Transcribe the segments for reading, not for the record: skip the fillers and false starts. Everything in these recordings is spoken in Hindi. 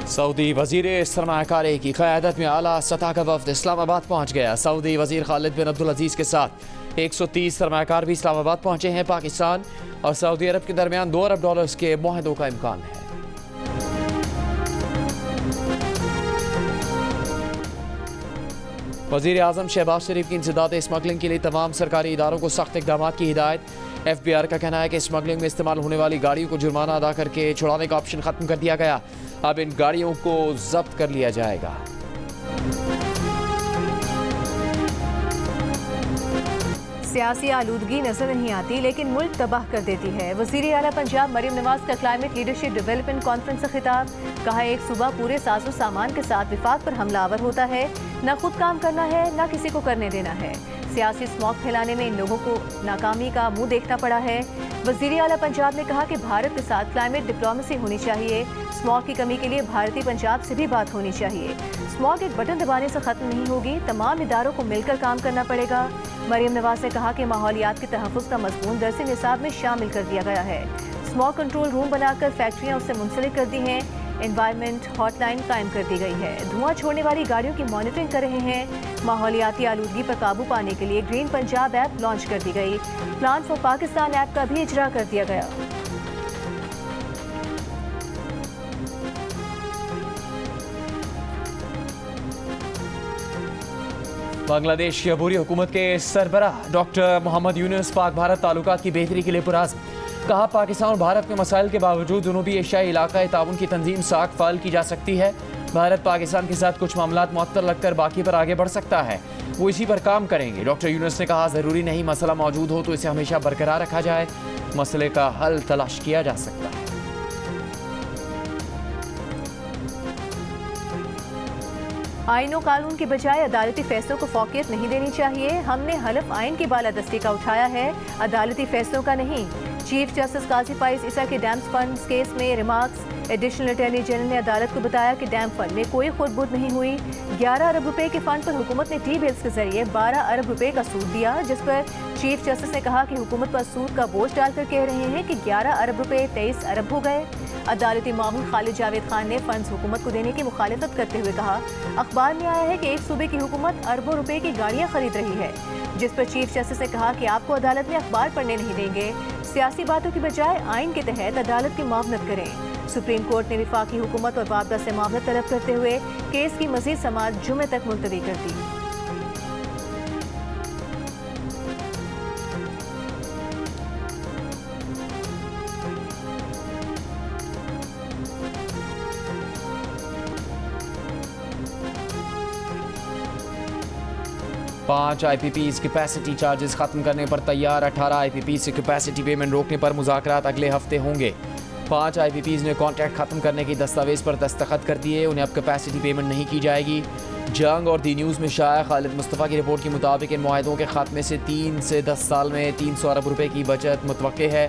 सऊदी वजीर सरमायाकारी की क़यादत में आला सतह का वफ़द इस्लामाबाद पहुँच गया। सऊदी वजीर खालिद बिन अब्दुल अजीज़ के साथ 130 सरमायाकार भी इस्लामाबाद पहुँचे हैं। पाकिस्तान और सऊदी अरब के दरमियान $2 अरब के मुआहदों का इम्कान है। वज़ीर आज़म शहबाज शरीफ की इंसदाद स्मगलिंग के लिए तमाम सरकारी इदारों को सख्त इक़दाम की हिदायत। FBR का कहना है कि स्मगलिंग में इस्तेमाल होने वाली गाड़ियों को जुर्माना अदा करके छुड़ाने का ऑप्शन ख़त्म कर दिया गया। अब इन गाड़ियों को जब्त कर लिया जाएगा। सियासी आलूदगी नजर नहीं आती लेकिन मुल्क तबाह कर देती है। वज़ीर आला पंजाब मरियम नवाज का क्लाइमेट लीडरशिप डेवलपमेंट कॉन्फ्रेंस से खिताब। कहा, एक सूबा पूरे साजो सामान के साथ विफाक पर हमलावर होता है। न खुद काम करना है न किसी को करने देना है। सियासी स्मॉग फैलाने में इन लोगों को नाकामी का मुंह देखना पड़ा है। वज़ीर आला पंजाब ने कहा कि भारत के साथ क्लाइमेट डिप्लोमेसी होनी चाहिए। स्मॉग की कमी के लिए भारतीय पंजाब से भी बात होनी चाहिए। स्मॉग एक बटन दबाने से ख़त्म नहीं होगी, तमाम इदारों को मिलकर काम करना पड़ेगा। मरियम नवाज ने कहा कि माहौलियात के तहफ़्फ़ुज़ का मज़मून दरसी निसाब में शामिल कर दिया गया है। स्मॉग कंट्रोल रूम बनाकर फैक्ट्रियाँ उससे मुंसलिक कर दी हैं। एनवायरनमेंट हॉटलाइन कायम कर दी गई है। धुआं छोड़ने वाली गाड़ियों की मॉनिटरिंग कर रहे हैं। माहौलियाती आलूदगी पर काबू पाने के लिए ग्रीन पंजाब ऐप लॉन्च कर दी गई। प्लान फॉर पाकिस्तान ऐप का भी इजरा कर दिया गया। बांग्लादेश की अबूरी हुकूमत के सरबराह डॉक्टर मोहम्मद यूनुस पाक भारत ताल्लुकात की बेहतरी के लिए पुराज़्म। कहा, पाकिस्तान और भारत के मसाइल के बावजूद जनूबी एशियाई इलाक़ाई ताउन की तंजीम साख फाल की जा सकती है। भारत पाकिस्तान के साथ कुछ मामलात मुअत्तल लगकर बाकी पर आगे बढ़ सकता है, वो इसी पर काम करेंगे। डॉक्टर यूनुस ने कहा, ज़रूरी नहीं मसला मौजूद हो तो इसे हमेशा बरकरार रखा जाए, मसले का हल तलाश किया जा सकता है। आईन और कानून की बजाय अदालती फैसलों को फौकियत नहीं देनी चाहिए। हमने हलफ आइन की बालादस्ती का उठाया है, अदालती फैसलों का नहीं। चीफ जस्टिस काजी फाइज ईसा के डैम फंड केस में रिमार्क्स। एडिशनल अटॉर्नी जनरल ने अदालत को बताया कि डैम फंड में कोई खुर्द-बुर्द नहीं हुई। 11 अरब रुपए के फंड पर हुकूमत ने टी बिल्स के जरिए 12 अरब रुपए का सूद दिया, जिस पर चीफ जस्टिस ने कहा कि हुकूमत पर सूद का बोझ डालकर कह रहे हैं कि 11 अरब रुपए 23 अरब हो गए। अदालती मामूल खालिद जावेद खान ने फंड्स हुकूमत को देने की मुखालिफत करते हुए कहा, अखबार में आया है कि एक सूबे की हुकूमत अरबों रुपए की गाड़ियां खरीद रही है, जिस पर चीफ जस्टिस ने कहा कि आपको अदालत में अखबार पढ़ने नहीं देंगे। सियासी बातों की बजाय आइन के तहत अदालत की मुआवनत करें। सुप्रीम कोर्ट ने विफाकी हुकूमत और वापदा से मुआवनत तलब करते हुए केस की मजीद समाअत जुमे तक मुलतवी कर दी। पाँच IPPs कैपेसिटी चार्जेस खत्म करने पर तैयार। 18 IPPs से कैपेसिटी पेमेंट रोकने पर मुज़ाकरात अगले हफ्ते होंगे। 5 IPPs ने कॉन्ट्रैक्ट खत्म करने की दस्तावेज पर दस्तखत कर दिए, उन्हें अब कैपेसिटी पेमेंट नहीं की जाएगी। जंग और दी न्यूज़ में शाया खालिद मुस्तफ़ा की रिपोर्ट के मुताबिक इन मुआहदों के खात्मे से 3 से 10 साल में 300 अरब रुपए की बचत मुतवक्के है।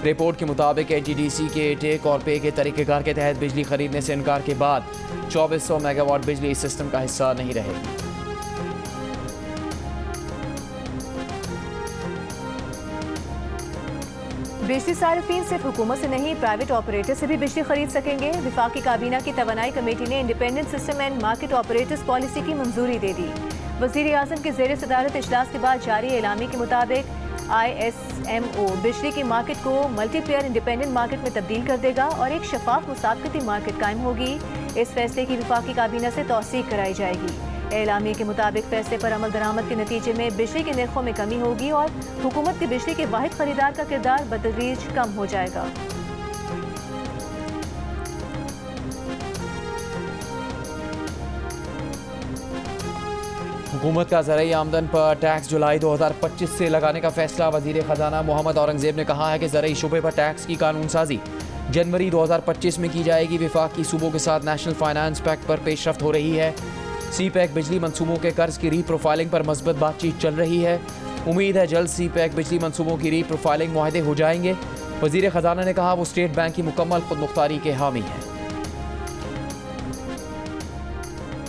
रिपोर्ट के मुताबिक NTDC के टेक और पे के तरीक़ेकार के तहत बिजली खरीदने से इनकार के बाद 2400 मेगावाट बिजली इस सिस्टम का हिस्सा नहीं रहेगी। बिजली सार्फिन सिर्फ हुकूमत से नहीं, प्राइवेट ऑपरेटर से भी बिजली खरीद सकेंगे। विफाकी काबीना की तवानाई कमेटी ने independent system and market operators policy की मंजूरी दे दी। वज़ीर आज़म के ज़ेर सदारत इजलास के बाद जारी एलामी के मुताबिक ISMO बिजली की मार्केट को मल्टीप्लेयर इंडिपेंडेंट मार्केट में तब्दील कर देगा और एक शफाफ मुसाबकती मार्केट कायम होगी। इस फैसले की विफाकी काबीना से तौसीक कराई जाएगी। एलामी के मुताबिक फैसले पर अमल दरामद के नतीजे में बिजली के नरखों में कमी होगी और हुकूमत की बिजली के वाहिद खरीदार का किरदार बतदरीज कम हो जाएगा। हुकूमत का ज़राई आमदन पर टैक्स जुलाई 2025 से लगाने का फैसला। वज़ीर ख़जाना मोहम्मद औरंगज़ेब ने कहा है कि ज़राई शुबे पर टैक्स की कानून साजी जनवरी 2025 में की जाएगी। विफाकी सूबों के साथ नेशनल फाइनेंस पैक्ट पर पेशरफ्त हो रही है। CPEC बिजली मंसूबों के कर्ज की रीप्रोफाइलिंग पर मस्बत बातचीत चल रही है। उम्मीद है जल्द CPEC बिजली मंसूबों की रीप्रोफाइलिंग मुआहदे हो जाएंगे। वज़ीर ख़जाना ने कहा, वो स्टेट बैंक की मुकम्मल खुदमुख्तारी के हामी हैं।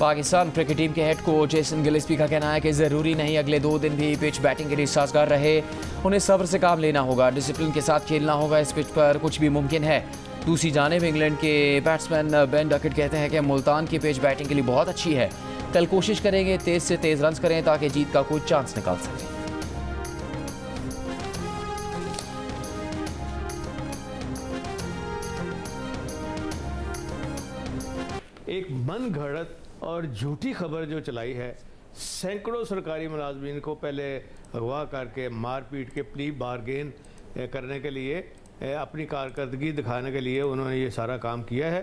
पाकिस्तान क्रिकेट टीम के हेड कोच जेसन गिलेस्पी का कहना है कि ज़रूरी नहीं अगले 2 दिन भी पिच बैटिंग के लिए साजगार रहे, उन्हें सब्र से काम लेना होगा, डिसिप्लिन के साथ खेलना होगा। इस पिच पर कुछ भी मुमकिन है। दूसरी जानिब इंग्लैंड के बैट्समैन बेन डकेट कहते हैं कि मुल्तान की पिच बैटिंग के लिए बहुत अच्छी है, कल कोशिश करेंगे तेज़ से तेज़ रन करें ताकि जीत का कोई चांस निकाल सकें। एक मन घड़त और झूठी खबर जो चलाई है, सैकड़ों सरकारी मुलाजमीन को पहले अगवा करके मारपीट के प्ली बारगेन करने के लिए, अपनी कारकर्दगी दिखाने के लिए उन्होंने ये सारा काम किया है।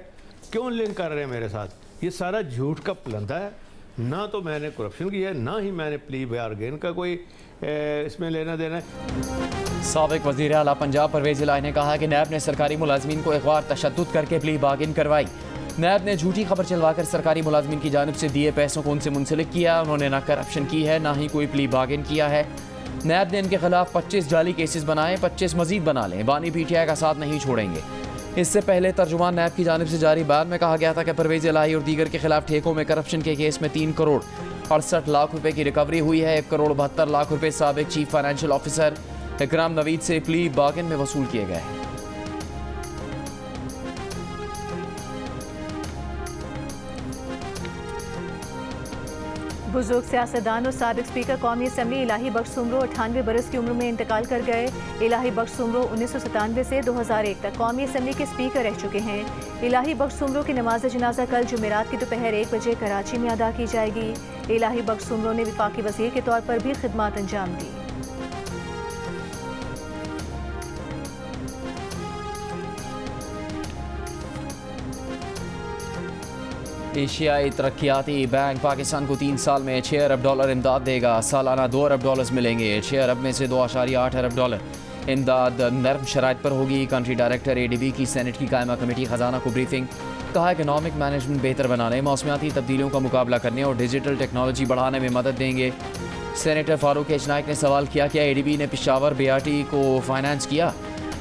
क्यों लिंक कर रहे हैं मेरे साथ? ये सारा झूठ का प्लंदा है। ना तो मैंने करप्शन किया है, ना ही मैंने प्ली बारगेन का कोई इसमें लेना देना है। साबिक वज़ीर आला पंजाब परवेज़ इलाही ने कहा कि नैब ने सरकारी मुलाजमीन को अगवा तशद्दुद करके प्ली बारगेन करवाई। नैब ने झूठी खबर चलवाकर सरकारी मुलाजमीन की जानिब से दिए पैसों को उनसे मुंसलिक किया। उन्होंने ना करप्शन की है, ना ही कोई प्ली बारगेन किया है। नैब ने इनके खिलाफ 25 जाली केसेस बनाए, 25 मजीद बना लें। बानी PTI का साथ नहीं छोड़ेंगे। इससे पहले तर्जुमान नैब की जानिब से जारी बयान में कहा गया था कि परवेज़ इलाही और दीगर के खिलाफ ठेकों में करप्शन के केस में 3 करोड़ 68 लाख रुपए की रिकवरी हुई है। 1 करोड़ 72 लाख रुपए साबिक चीफ फाइनेंशियल ऑफिसर इकराम नवीद से प्ली बारगेन में वसूल किए गए हैं। बुजुर्ग सियासतदान और साबिक स्पीकर कौमी असम्बली इलाही बख्श सुमरो 98 बरस की उम्र में इंतकाल कर गए। इलाही बख्श सुमरो 1997 से 2001 तक कौमी असम्बली के स्पीकर रह चुके हैं। इलाही बख्श सुमरो की नमाज जनाजा कल जुमेरात की दोपहर 1 बजे कराची में अदा की जाएगी। इलाही बख्श सुमरो ने वफाकी वज़ीर के तौर पर भी खिदमत अंजाम दी। एशियाई तरक्याती बैंक पाकिस्तान को 3 साल में $6 अरब इमदाद देगा। सालाना $2 अरब मिलेंगे। $6 अरब में से $2.8 अरब इमदाद नर्म शराइत पर होगी। कंट्री डायरेक्टर ADB की सेनेट की कायमा कमेटी खजाना को ब्रीफिंग। कहा इकनॉमिक मैनेजमेंट बेहतर बनाने, मौसमियाती तब्दीलियों का मुकाबला करने और डिजिटल टेक्नोलॉजी बढ़ाने में मदद देंगे। सेनेटर फारूक एच नाइक ने सवाल किया, क्या ADB ने पेशावर BRT को फाइनेंस किया?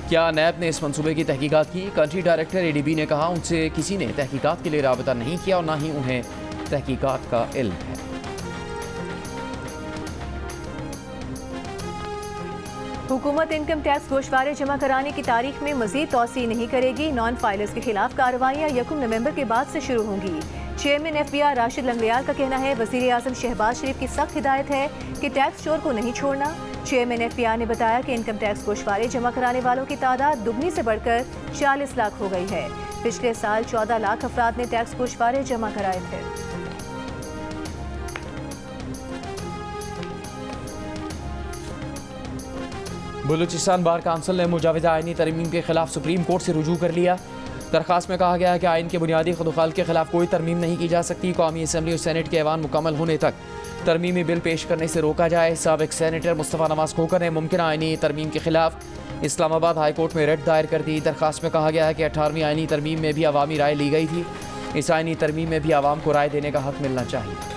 क्या नैब ने इस मंसूबे की तहकीकात की? कंट्री डायरेक्टर ADB ने कहा उनसे किसी ने तहकीकात के लिए राबता नहीं किया और ना ही उन्हें तहकीकात का इल्म है। हुकूमत इनकम टैक्स गोशवारे जमा कराने की तारीख में मजीद तौसी नहीं करेगी। नॉन फाइलर्स के खिलाफ कार्रवाइयाँ 1 नवंबर के बाद से शुरू होंगी। चेयरमैन FBI राशिद लंगड़ियाल का कहना है, वज़ीर आज़म शहबाज शरीफ की सख्त हिदायत है कि टैक्स चोर को नहीं छोड़ना। चेयरमैन FBI ने बताया कि इनकम टैक्स गोशवारे जमा कराने वालों की तादाद दुगनी से बढ़कर 40 लाख हो गई है। पिछले साल 14 लाख अफराद ने टैक्स गोशवारे जमा कराए थे। बलूचिस्तान बार काउंसिल ने मुजाविजा आइनी तरमीम के खिलाफ सुप्रीम कोर्ट से रुजू कर लिया। दरखास्त में कहा गया है कि आइन के बुनियादी खुदखाल के खिलाफ कोई तरमीम नहीं की जा सकती। कौमी असम्बली और सेनेट के ऐवान मुकम्मल होने तक तरमीमी बिल पेश करने से रोका जाए। साबिक सेनेटर मुस्तफ़ा नवाज खोकर ने मुमकिन आइनी तरमीम के खिलाफ इस्लामाबाद हाई कोर्ट में रिट दायर कर दी। दरखास्त में कहा गया है कि 18वीं आइनी तरमीम में भी अवामी राय ली गई थी। इस आइनी तरमीम में भी आवाम को राय देने का हक मिलना चाहिए।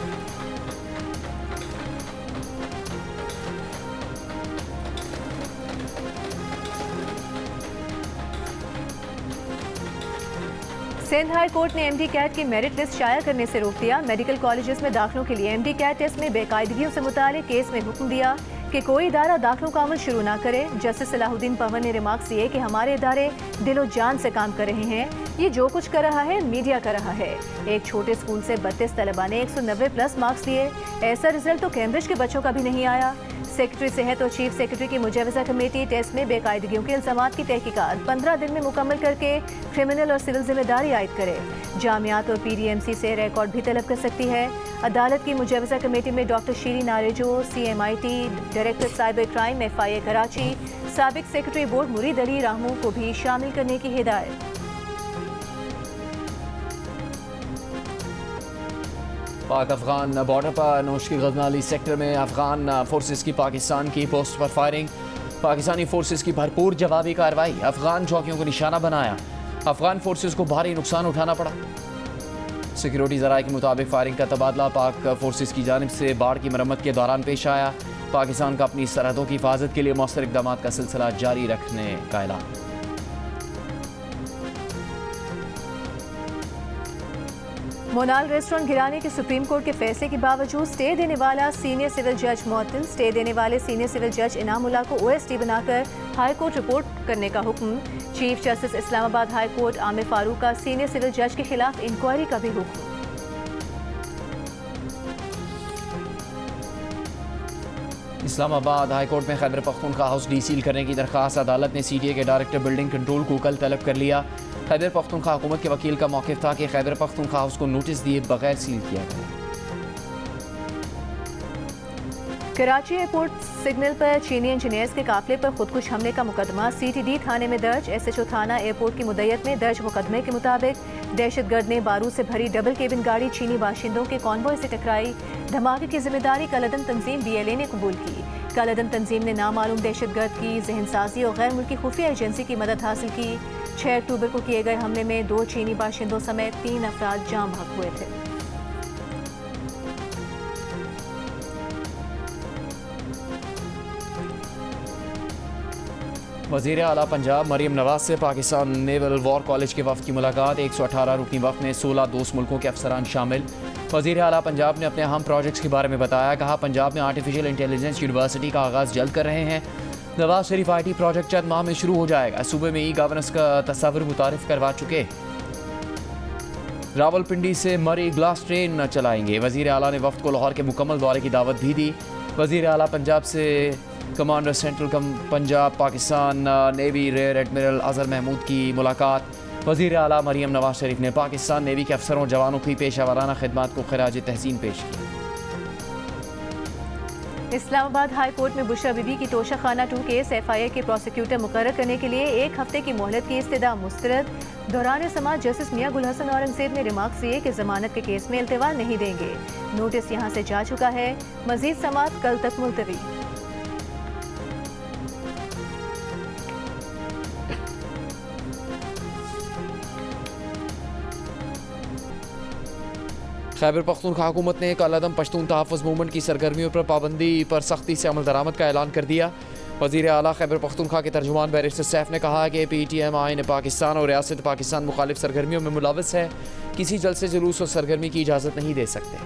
सिंध हाई कोर्ट ने MD कैट की मेरिट लिस्ट शाया करने से रोक दिया। मेडिकल कॉलेजेस में दाखिलों के लिए MD कैट टेस्ट में बेकायदगियों से मुताल्लिक केस में हुक्म दिया कि कोई इदारा दाखिलों का अमल शुरू ना करे। जस्टिस सलाहुद्दीन पवन ने रिमार्क्स दिए कि हमारे इदारे दिलो जान से काम कर रहे हैं। ये जो कुछ कर रहा है मीडिया कर रहा है। एक छोटे स्कूल से 32 तलबा ने 190+ मार्क्स लिए। ऐसा रिजल्ट तो कैम्ब्रिज के बच्चों का भी नहीं आया। सेक्रेटरी सेहत और चीफ सेक्रेटरी की मुजवजा कमेटी टेस्ट में बेकायदगियों के इल्जामात की तहकीकात 15 दिन में मुकम्मल करके क्रिमिनल और सिविल जिम्मेदारी आयद करे। जामियात और PDMC से रिकॉर्ड भी तलब कर सकती है। अदालत की मुजवजा कमेटी में doctor Shireen Arejo, CMIT director cyber crime FIA Karachi, साबिक सेक्रेटरी बोर्ड मुरीद अली रामू को भी शामिल करने की हिदायत। पाक अफगान बॉर्डर पर नोश की गजनाली सेक्टर में अफगान फोर्सेस की पाकिस्तान की पोस्ट पर फायरिंग। पाकिस्तानी फोर्सेस की भरपूर जवाबी कार्रवाई। अफगान चौकियों को निशाना बनाया। अफगान फोर्सेस को भारी नुकसान उठाना पड़ा। सिक्योरिटी ज़राए के मुताबिक फायरिंग का तबादला पाक फोर्सेस की जानिब से बाढ़ की मरम्मत के दौरान पेश आया। पाकिस्तान का अपनी सरहदों की हिफाजत के लिए मौसर इक़दाम का सिलसिला जारी रखने का ऐलान। मोनाल रेस्टोरेंट गिराने के सुप्रीम कोर्ट के फैसले के बावजूद स्टे देने वाला सीनियर सिविल जज मुअत्तल। स्टे देने वाले सीनियर सिविल जज इनामुल्लाह को OSD बनाकर हाई कोर्ट रिपोर्ट करने का हुक्म। Chief justice Islamabad high court Aamir Farooq का सीनियर सिविल जज के खिलाफ इंक्वायरी का भी हुक्म। इस्लामाबाद हाई कोर्ट में खैबर पख्तूनख्वा हाउस डीसील करने की दरख्वास्त अदालत ने CTA के डायरेक्टर बिल्डिंग कंट्रोल को कल तलब कर लिया। खैबर पख्तूनख्वा हुकूमत के वकील का मौक़िफ़ था कि खैबर पख्तूनख्वा हाउस को नोटिस दिए बगैर सील किया गया। कराची एयरपोर्ट सिग्नल पर चीनी इंजीनियर्स के काफिले पर खुदकुश हमले का मुकदमा CTD थाने में दर्ज। SHO थाना एयरपोर्ट की मुद्दत में दर्ज मुकदमे के मुताबिक दहशतगर्द ने बारूद से भरी डबल केबिन गाड़ी चीनी बाशिंदों के कॉन्वॉय से टकराई। धमाके की जिम्मेदारी कलअदम तंजीम BLA ने कबूल की। कलअदम तंजीम ने नामालूम दहशतगर्द की जहनसाजी और गैर मुल्की खुफिया एजेंसी की मदद हासिल की। 6 अक्टूबर को किए गए हमले में 2 चीनी बाशिंदों समेत 3 अफराद जाम बहक हुए थे। वज़ीर आला पंजाब मरीम नवाज से पाकिस्तान नेवल वॉर कॉलेज के वफ़द की मुलाकात। 118 रुकनी वफ़द में 16 दोस्त मुल्कों के अफसरान शामिल। वज़ीर आला पंजाब ने अपने अहम प्रोजेक्ट्स के बारे में बताया। कहा, पंजाब में आर्टिफिशियल इंटेलिजेंस यूनिवर्सिटी का आगाज़ जल्द कर रहे हैं। नवाज शरीफ IT प्रोजेक्ट चंद माह में शुरू हो जाएगा। सूबे में गवर्नेंस का तस्वर मुतारिफ करवा चुके। रावलपिंडी से मरी ग्लास ट्रेन चलाएंगे। वज़ीर आला ने वफ़द को लाहौर के मुकम्मल दौरे की दावत भी दी। वज़ीर आला पंजाब से commander central Punjab Pakistan navy rear admiral Azhar Mahmood की मुलाकात। वज़ीर आला मरीम नवाज शरीफ ने पाकिस्तान नेवी के अफसरों जवानों की पेशावराना खिदमत को खराज तहसीन पेश की। इस्लामाबाद हाई कोर्ट में बुशरा बीबी की तोशा खाना 2 केस FIA के प्रोसिक्यूटर मुकर्रर करने के लिए 1 हफ्ते की मोहलत की इस्तदा मुस्तरद। दौरान समाअत जस्टिस मियां गुल हसन औरंगजेब ने रिमार्क्स दिए कि जमानत के केस में इल्तिवा नहीं देंगे। नोटिस यहां से जा चुका है। मजीद समाअत कल तक मुलतवी। खैबर पख्तूनख्वा हुकूमत ने कलअदम पश्तून तहफ़्फ़ुज़ मूवमेंट की सरगर्मियों पर पाबंदी पर सख्ती से अमल दरामद का ऐलान कर दिया। वज़ीर आला खैबर पख्तूनख्वा के तर्जुमान बैरिस्टर सैफ ने कहा कि PTM आईन पाकिस्तान और रियासत पाकिस्तान मुखालिफ सरगर्मियों में मुलव्वस है। किसी जलसे जुलूस और सरगर्मी की इजाज़त नहीं दे सकते।